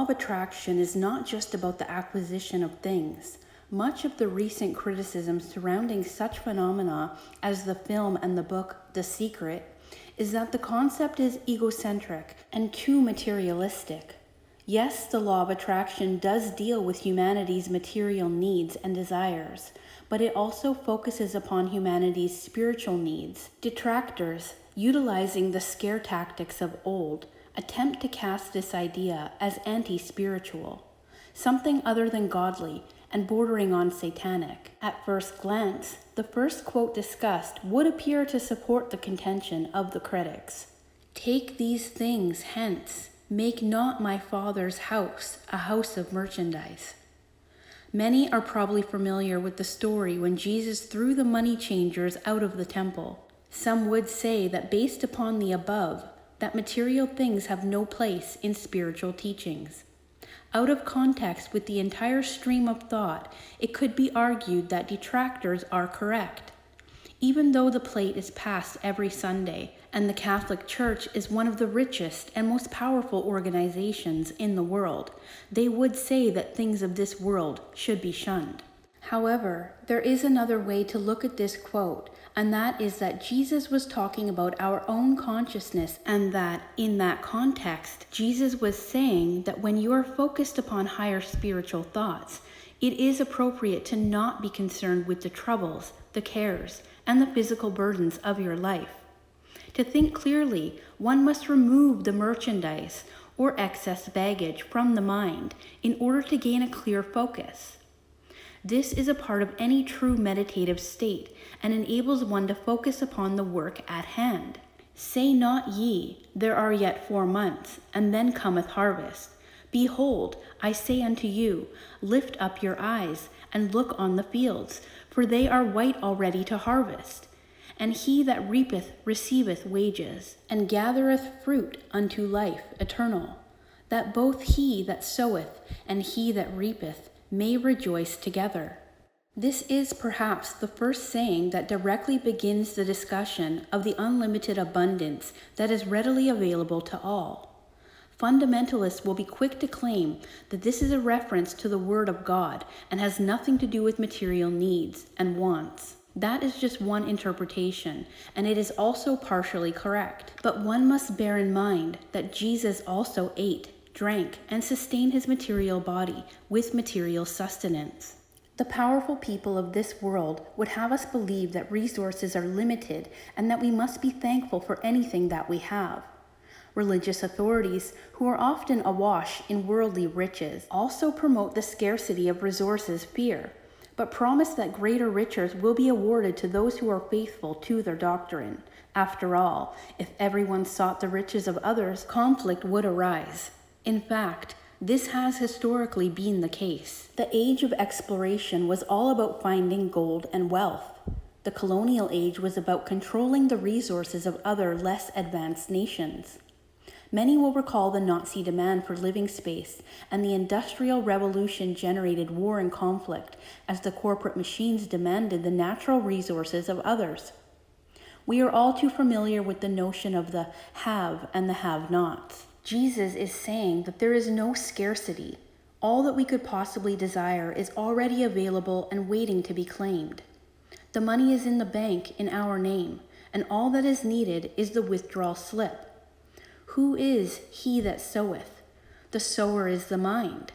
of attraction is not just about the acquisition of things. Much of the recent criticism surrounding such phenomena as the film and the book The Secret is that the concept is egocentric and too materialistic. Yes, the law of attraction does deal with humanity's material needs and desires, but it also focuses upon humanity's spiritual needs. Detractors, utilizing the scare tactics of old, attempt to cast this idea as anti-spiritual, something other than godly and bordering on satanic. At first glance, the first quote discussed would appear to support the contention of the critics. "Take these things hence, make not my Father's house a house of merchandise." Many are probably familiar with the story when Jesus threw the money changers out of the temple. Some would say that based upon the above, that material things have no place in spiritual teachings. Out of context with the entire stream of thought, it could be argued that detractors are correct. Even though the plate is passed every Sunday, and the Catholic Church is one of the richest and most powerful organizations in the world, they would say that things of this world should be shunned. However, there is another way to look at this quote, and that is that Jesus was talking about our own consciousness, and that, in that context, Jesus was saying that when you are focused upon higher spiritual thoughts, it is appropriate to not be concerned with the troubles, the cares, and the physical burdens of your life. To think clearly, one must remove the merchandise or excess baggage from the mind in order to gain a clear focus. This is a part of any true meditative state and enables one to focus upon the work at hand. "Say not ye, there are yet 4 months, and then cometh harvest. Behold, I say unto you, lift up your eyes, and look on the fields, for they are white already to harvest. And he that reapeth receiveth wages, and gathereth fruit unto life eternal, that both he that soweth and he that reapeth may rejoice together." This is perhaps the first saying that directly begins the discussion of the unlimited abundance that is readily available to all. Fundamentalists will be quick to claim that this is a reference to the Word of God and has nothing to do with material needs and wants. That is just one interpretation, and it is also partially correct. But one must bear in mind that Jesus also ate, drank, and sustained his material body with material sustenance. The powerful people of this world would have us believe that resources are limited and that we must be thankful for anything that we have. Religious authorities, who are often awash in worldly riches, also promote the scarcity of resources fear, but promise that greater riches will be awarded to those who are faithful to their doctrine. After all, if everyone sought the riches of others, conflict would arise. In fact, this has historically been the case. The age of exploration was all about finding gold and wealth. The colonial age was about controlling the resources of other less advanced nations. Many will recall the Nazi demand for living space, and the Industrial Revolution generated war and conflict as the corporate machines demanded the natural resources of others. We are all too familiar with the notion of the have and the have-nots. Jesus is saying that there is no scarcity. All that we could possibly desire is already available and waiting to be claimed. The money is in the bank in our name, and all that is needed is the withdrawal slip. Who is he that soweth? The sower is the mind.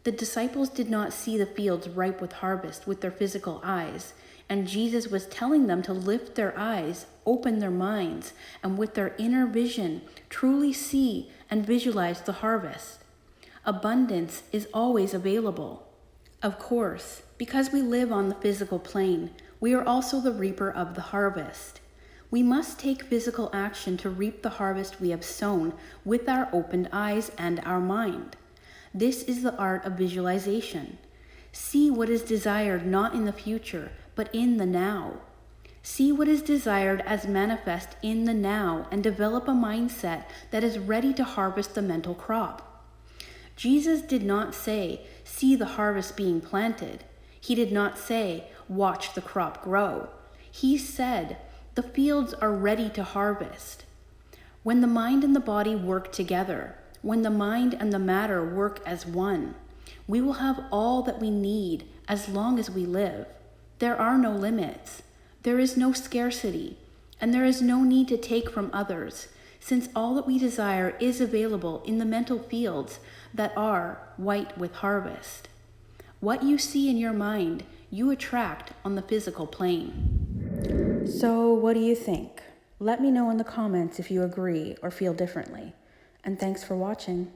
The disciples did not see the fields ripe with harvest with their physical eyes, and Jesus was telling them to lift their eyes, open their minds, and with their inner vision, truly see and visualize the harvest. Abundance is always available. Of course, because we live on the physical plane, we are also the reaper of the harvest. We must take physical action to reap the harvest we have sown with our opened eyes and our mind. This is the art of visualization. See what is desired not in the future, but in the now. See what is desired as manifest in the now and develop a mindset that is ready to harvest the mental crop. Jesus did not say, "See the harvest being planted." He did not say, "Watch the crop grow." He said, "The fields are ready to harvest." When the mind and the body work together, when the mind and the matter work as one. We will have all that we need as long as we live. There are no limits. There is no scarcity, and there is no need to take from others, since all that we desire is available in the mental fields that are white with harvest. What you see in your mind, you attract on the physical plane. So, what do you think? Let me know in the comments if you agree or feel differently. And thanks for watching.